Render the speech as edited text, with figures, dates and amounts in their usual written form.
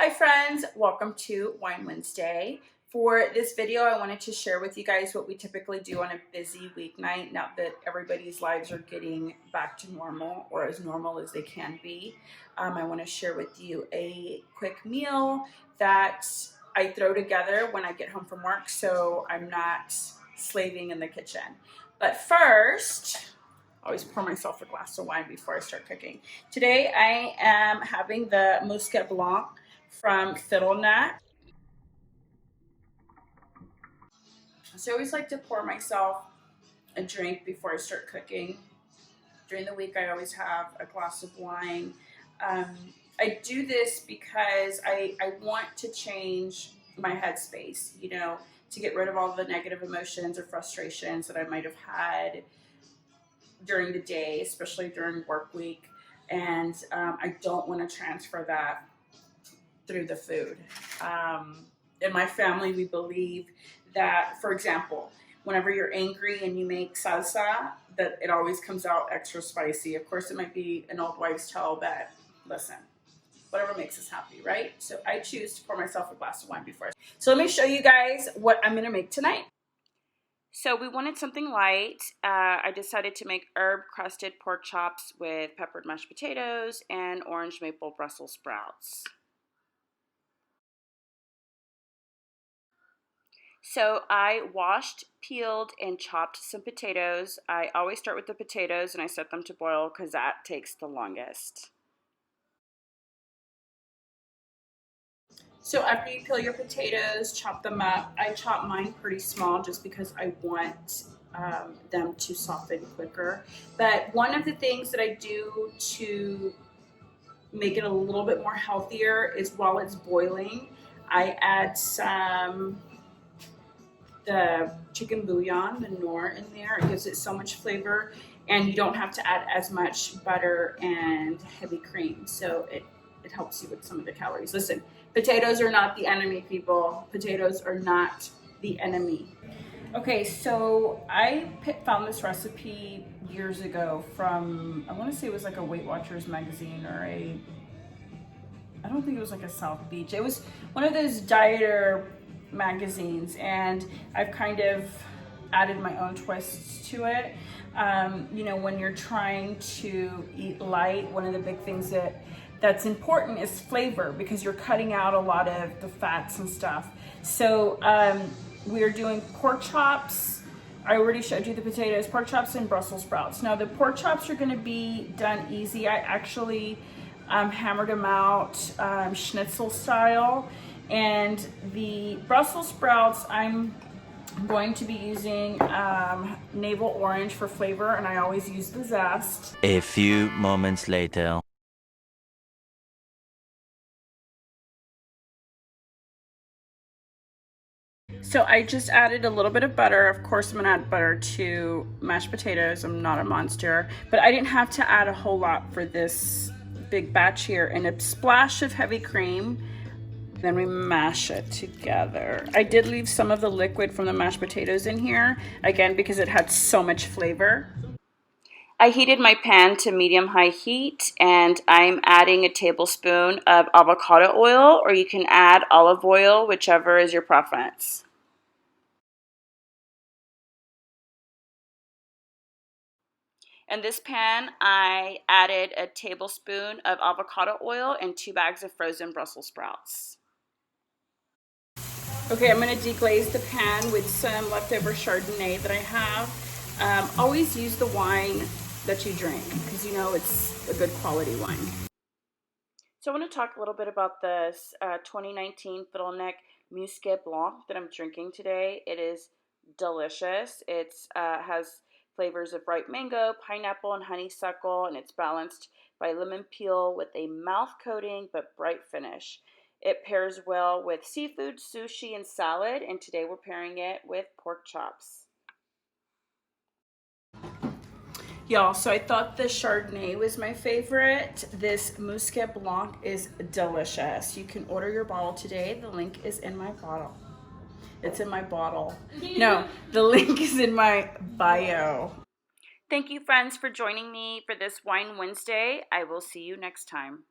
Hi friends, welcome to Wine Wednesday. For this video, I wanted to share with you guys what we typically do on a busy weeknight, now that everybody's lives are getting back to normal or as normal as they can be. I want to share with you a quick meal that I throw together when I get home from work, so I'm not slaving in the kitchen. But first, I always pour myself a glass of wine before I start cooking. Today I am having the Muscat Blanc from Fiddlenut. So I always like to pour myself a drink before I start cooking. During the week, I always have a glass of wine. I do this because I want to change my headspace, to get rid of all the negative emotions or frustrations that I might have had during the day, especially during work week. And I don't want to transfer that through the food. In my family, we believe that, for example, whenever you're angry and you make salsa, that it always comes out extra spicy. Of course, it might be an old wives' tale, but listen, whatever makes us happy, right? So I choose to pour myself a glass of wine before. So let me show you guys what I'm gonna make tonight. So we wanted something light. I decided to make herb-crusted pork chops with peppered mashed potatoes and orange maple Brussels sprouts. So I washed, peeled, and chopped some potatoes. I always start with the potatoes and I set them to boil because that takes the longest. So after you peel your potatoes, chop them up. I chop mine pretty small just because I want them to soften quicker. But one of the things that I do to make it a little bit more healthier is while it's boiling, I add some the chicken bouillon, the nor in there. It gives it so much flavor, and you don't have to add as much butter and heavy cream, so it helps you with some of the calories. Listen, potatoes are not the enemy, people. Potatoes are not the enemy. Okay, so I found this recipe years ago from, I want to say it was like a Weight Watchers magazine or I don't think it was like a South Beach. It was one of those dieter magazines, and I've kind of added my own twists to it. When you're trying to eat light, one of the big things that's important is flavor, because you're cutting out a lot of the fats and stuff. So we're doing pork chops. I already showed you the potatoes, pork chops, and Brussels sprouts. Now the pork chops are going to be done easy. I actually hammered them out schnitzel style. And the Brussels sprouts, I'm going to be using Navel orange for flavor, and I always use the zest. A few moments later. So I just added a little bit of butter. Of course, I'm gonna add butter to mashed potatoes. I'm not a monster, but I didn't have to add a whole lot for this big batch here. And a splash of heavy cream. Then we mash it together. I did leave some of the liquid from the mashed potatoes in here, again, because it had so much flavor. I heated my pan to medium-high heat, and I'm adding a tablespoon of avocado oil, or you can add olive oil, whichever is your preference. In this pan, I added a tablespoon of avocado oil and 2 bags of frozen Brussels sprouts. Okay, I'm going to deglaze the pan with some leftover Chardonnay that I have. Always use the wine that you drink, because it's a good quality wine. So I want to talk a little bit about this 2019 Fiddleneck Muscat Blanc that I'm drinking today. It is delicious. It has flavors of ripe mango, pineapple, and honeysuckle, and it's balanced by lemon peel with a mouth coating but bright finish. It pairs well with seafood, sushi, and salad, and today we're pairing it with pork chops. Y'all, so I thought the Chardonnay was my favorite. This Muscat Blanc is delicious. You can order your bottle today. The link is in my bottle. It's in my bottle. No, the link is in my bio. Thank you, friends, for joining me for this Wine Wednesday. I will see you next time.